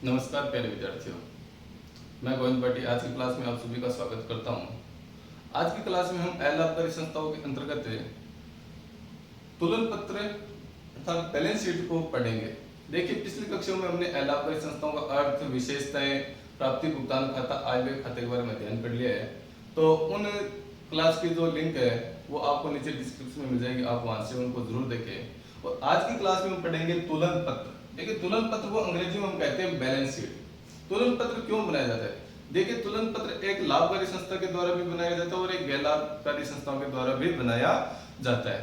नमस्कार प्यारे विद्यार्थियों, मैं गोविंद भट्टी आज की क्लास में आप सभी का स्वागत करता हूं। आज की क्लास में हम अ लाभकारी संस्थाओं के अंतर्गत तुलन पत्र अर्थात बैलेंस शीट को पढ़ेंगे। देखिए, पिछली कक्षाओं में हमने अ लाभकारी संस्थाओं का अर्थ, विशेषताएं, प्राप्ति, भुगतान खाता, आय व्यय खाते के बारे में अध्ययन कर लिया है। तो उन क्लास की जो लिंक है वो आपको नीचे डिस्क्रिप्शन में मिल जाएगी, आप वहां से उनको जरूर देखें। और आज की क्लास में हम पढ़ेंगे तुलन पत्र। देखिए, तुलन पत्र को अंग्रेजी में हम कहते हैं बैलेंस शीट। तुलन पत्र क्यों बनाया जाता है? देखिए, तुलन पत्र एक लाभकारी संस्था के द्वारा भी बनाया जाता है और एक गैर लाभकारी संस्थाओं के द्वारा भी बनाया जाता है।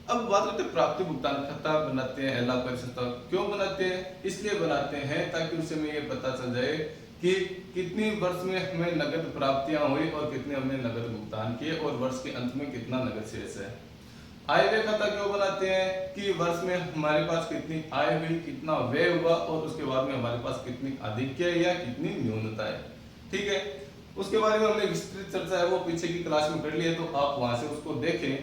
अब बात करते हैं प्राप्ति भुगतान खाता बनाते हैं लाभकारी संस्था। क्यों बनाते हैं? इसलिए बनाते हैं ताकि उसे में ये पता चल जाए कि कितनी वर्ष में हमें नगद प्राप्तियां हुई और कितने हमने नगद भुगतान किए और वर्ष के अंत में कितना नगद शेष है। आय व्यय खाता क्यों बनाते हैं कि वर्ष में हमारे पास कितनी आय हुई, कितना व्यय हुआ और उसके बाद में हमारे पास कितनी अधिक्य या कितनी न्यूनता है। ठीक है, उसके बारे में हमने विस्तृत चर्चा है वो पीछे की क्लास में कर ली है, तो आप वहां से उसको देखें।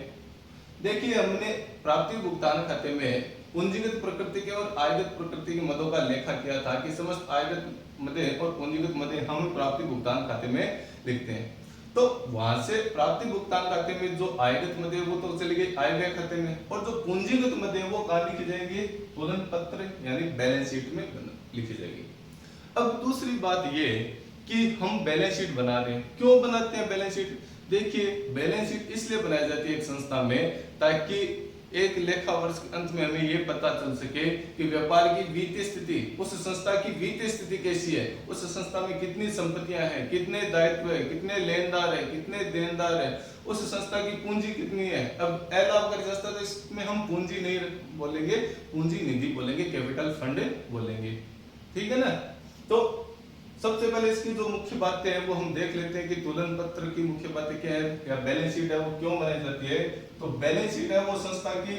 देखिए, हमने प्राप्ति भुगतान खाते में पूंजीगत प्रकृति के और आयगत प्रकृति के मदों का लेखा किया था कि समस्त आयगत मदे और पूंजीगत मदे हम प्राप्ति भुगतान खाते में लिखते हैं। तो वहां से प्राप्ति भुगतान खाते में जो आयगत मदे वो तो चली गई आय व्यय खाते में, और जो पूंजीगत मदे वो कहां लिखी जाएगी? तुलन पत्र यानी बैलेंस शीट में लिखी जाएगी। अब दूसरी बात ये कि हम बैलेंस शीट बना रहे हैं। क्यों बनाते हैं बैलेंस शीट? देखिए, बैलेंस शीट इसलिए बनाई जाती है एक संस्था में ताकि एक लेखा वर्ष के अंत में हमें यह पता चल सके कि व्यापार की वित्तीय स्थिति, उस संस्था की वित्तीय स्थिति कैसी है, उस संस्था में कितनी संपत्तियां हैं, कितने दायित्व है, कितने लेनदार है, कितने देनदार है, उस संस्था की पूंजी कितनी है। अब अलाभकारी संस्था तो इसमें हम पूंजी नहीं बोलेंगे, पूंजी निधि बोलेंगे, कैपिटल फंड बोलेंगे। ठीक है ना? तो सबसे पहले इसकी जो मुख्य बातें हैं वो हम देख लेते हैं कि तुलन पत्र की मुख्य बातें क्या है या बैलेंस शीट है वो क्यों बनाई जाती है। तो बैलेंस शीट है वो संस्था की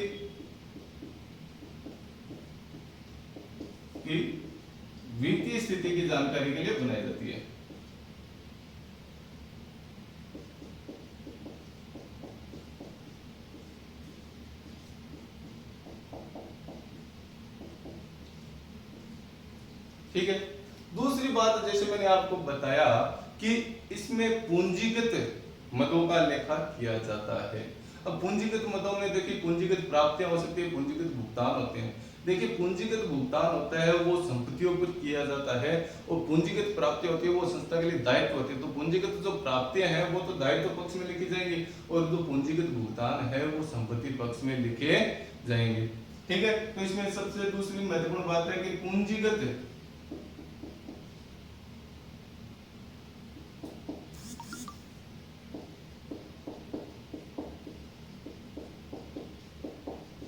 वित्तीय स्थिति की जानकारी के लिए बनाई जाती है। ठीक है, दूसरी बात जैसे मैंने आपको बताया कि इसमें पूंजीगत मदों का लेखा किया जाता है। अब पूंजीगत मदों में देखिए, पूंजीगत प्राप्तियां हो सकती है, पूंजीगत भुगतान होते हैं। देखिए, पूंजीगत भुगतान होता है वो संपत्तियों पर किया जाता है और पूंजीगत प्राप्ति होती है वो संस्था के लिए दायित्व होती है। तो पूंजीगत जो प्राप्तियां हैं वो तो दायित्व पक्ष में लिखी जाएंगी और जो पूंजीगत भुगतान है वो संपत्ति पक्ष में लिखे जाएंगे। ठीक है, तो इसमें सबसे दूसरी महत्वपूर्ण बात है कि पूंजीगत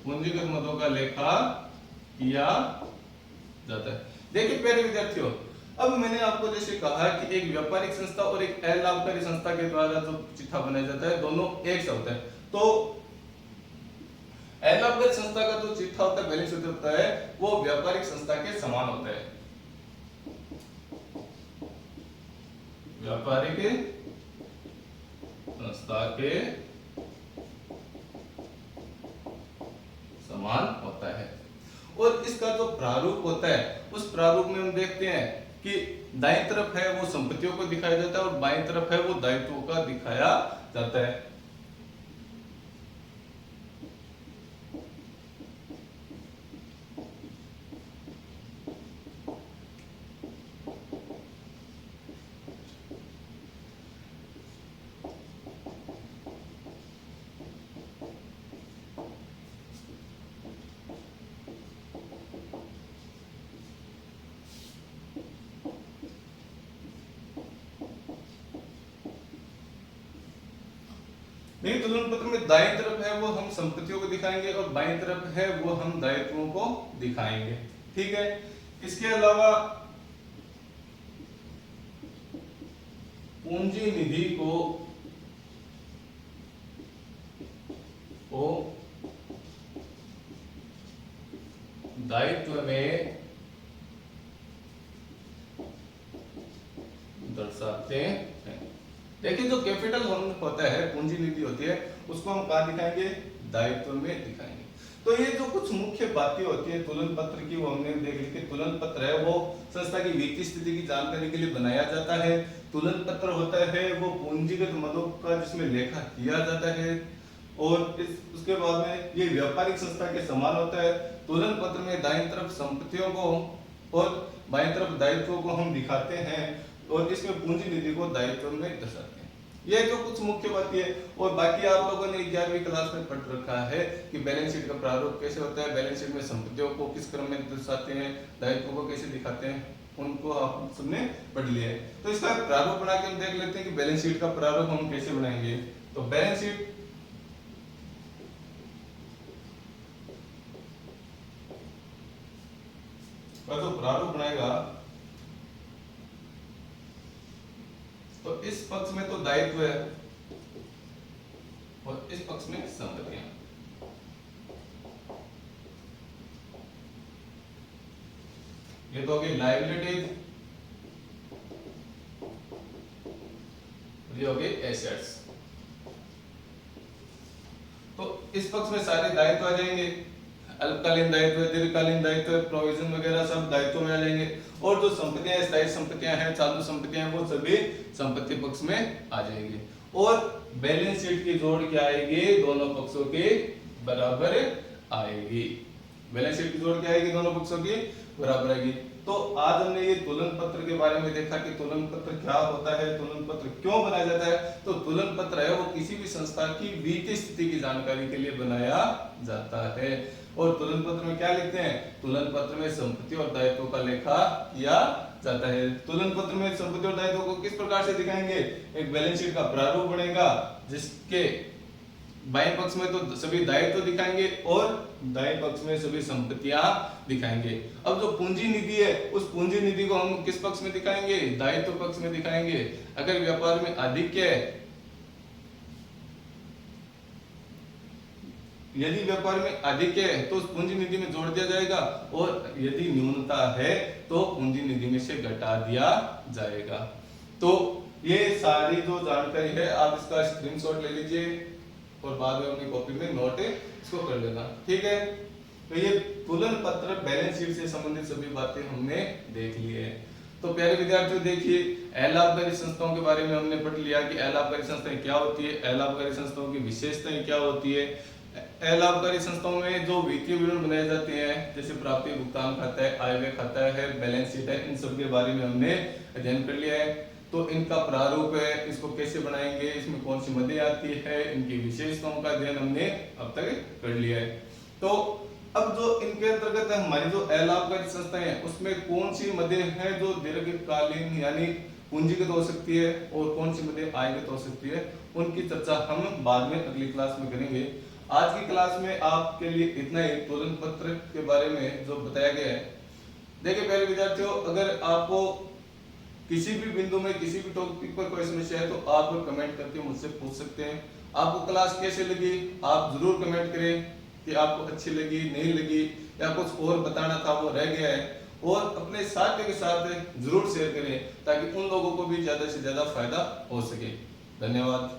पूंजीगत मदों का लेखा किया जाता है। देखिए प्यारे विद्यार्थियों, अब मैंने आपको जैसे कहा कि एक व्यापारिक संस्था और एक अलाभकारी संस्था के द्वारा जो चिट्ठा बनाया जाता है दोनों एक सा होता है। तो अलाभकारी संस्था का जो चिट्ठा होता है, बैलेंस शीट होता है, वो व्यापारिक संस्था के समान होता है। व्यापारिक संस्था के समान होता है और इसका जो प्रारूप होता है उस प्रारूप में हम देखते हैं कि दाईं तरफ है वो संपत्तियों को दिखाया जाता है और बाईं तरफ है वो दायित्वों का दिखाया जाता है। देखिए, तुलन पत्र में दाईं तरफ है वो हम संपत्तियों को दिखाएंगे और बाईं तरफ है वो हम दायित्वों को दिखाएंगे। ठीक है, इसके अलावा पूंजी निधि को दायित्व में दर्शाते हैं। देखिए, जो कैपिटल होता है, पूंजी निधि होती है, उसको हम कहाँ दिखाएंगे? दायित्व में दिखाएंगे। तो ये जो कुछ मुख्य बातें होती है तुलन पत्र की वो हमने देख ली कि तुलन पत्र है वो संस्था की वित्तीय स्थिति की जानकारी के लिए बनाया जाता है। तुलन पत्र होता है वो पूंजीगत मदों का जिसमें लेखा किया जाता है और उसके बाद में ये व्यापारिक संस्था के समान होता है। तुलन पत्र में दाईं तरफ संपत्तियों को और बाईं तरफ दायित्वों को हम दिखाते हैं और इसमें पूंजी निधि को दायित्व में दर्शाते हैं। ये जो कुछ मुख्य बात है और बाकी आप लोगों ने 11वीं क्लास में पढ़ रखा है कि बैलेंस शीट का प्रारूप कैसे होता है, बैलेंस शीट में संपत्तियों को किस क्रम में दर्शाते हैं, दायित्वों को कैसे दिखाते हैं, उनको आप सबने पढ़ लिया है। तो इसका प्रारूप बना के हम देख लेते हैं कि बैलेंस शीट का प्रारूप हम कैसे बनाएंगे। तो बैलेंस शीट का जो प्रारूप बनाएगा तो इस पक्ष में तो दायित्व है और इस पक्ष में संपत्तियां। ये तो होगी लायबिलिटीज, ये होगी एसेट्स। तो इस पक्ष में सारे दायित्व आ जाएंगे, अल्पकालीन दायित्व, दीर्घकालीन दायित्व, प्रोविजन वगैरह सब दायित्व में आ जाएंगे और जो संपत्तियां स्थायी संपत्तियां हैं, चालू संपत्तियां हैं, वो सभी संपत्ति पक्ष में आ जाएंगे। और बैलेंस शीट की जोड़ क्या आएगी, दोनों पक्षों के बराबर आएगी। बैलेंस शीट की जोड़ क्या आएगी, दोनों पक्षों की बराबर आएगी। तो आज हमने ये तुलन पत्र के बारे में देखा कि तुलन पत्र क्या होता है, तुलन पत्र क्यों बनाया जाता है। तो तुलन पत्र है वो किसी भी संस्था की वित्तीय स्थिति की जानकारी के लिए बनाया जाता है। और तुलन पत्र में क्या लिखते हैं, तुलन पत्र में संपत्ति और दायित्वों का लेखा किया जाता है। तुलन पत्र में संपत्ति और दायित्वों को किस प्रकार से दिखाएंगे, एक बैलेंस शीट का प्रारूप बनेगा जिसके बाएं पक्ष में तो सभी दायित्व दिखाएंगे और दाएं पक्ष में सभी संपत्तियां दिखाएंगे। अब जो पूंजी निधि है उस पूंजी निधि को हम किस पक्ष में दिखाएंगे, दायित्व पक्ष में दिखाएंगे। अगर व्यापार में आधिक्य है, यदि व्यापार में आधिक्य है तो उस पूंजी निधि में जोड़ दिया जाएगा और यदि न्यूनता है तो पूंजी निधि में से घटा दिया जाएगा। तो ये सारी जो जानकारी है आप इसका स्क्रीनशॉट ले लीजिए और बाद में अपनी कॉपी में नोट इसको कर लेना, ठीक है। तो ये तुलन पत्र बैलेंस शीट से संबंधित सभी बातें हमने देख ली है। तो प्यारे विद्यार्थियों देखिए, अलाभकारी संस्थाओं के बारे में हमने पढ़ लिया कि अलाभकारी संस्थाएं क्या होती है, अलाभकारी संस्थाओं की विशेषताएं क्या होती है। अलाभकारी संस्थाओं में जो वित्तीय विवरण बनाए जाते हैं जैसे प्राप्ति भुगतान खाता है, आय व्यय खाता है, बैलेंस शीट है, इन सब के बारे में हमने अध्ययन कर लिया है। तो इनका प्रारूप है, इसको कैसे बनाएंगे, इसमें कौन सी मदें आती है, इनकी विशेषताओं का अध्ययन हमने अब तक कर लिया है। तो अब जो इनके अंतर्गत हमारी जो अलाभकारी संस्थाएं हैं उसमें कौन सी मदें हैं जो दीर्घकालीन यानी पूंजीगत हो सकती है और कौन सी मदें आयगत हो सकती है, उनकी चर्चा हम बाद में अगली क्लास में करेंगे। आज की क्लास में आपके लिए इतना ही तुलन पत्र के बारे में जो बताया गया है। देखिए पहले विद्यार्थियों, अगर आपको किसी भी बिंदु में किसी भी टॉपिक पर कोई समस्या है तो आप कमेंट करके मुझसे पूछ सकते हैं। आपको क्लास कैसे लगी आप जरूर कमेंट करें कि आपको अच्छी लगी, नहीं लगी या कुछ और बताना था वो रह गया है, और अपने साथियों के साथ जरूर शेयर करें ताकि उन लोगों को भी ज्यादा से ज्यादा फायदा हो सके। धन्यवाद।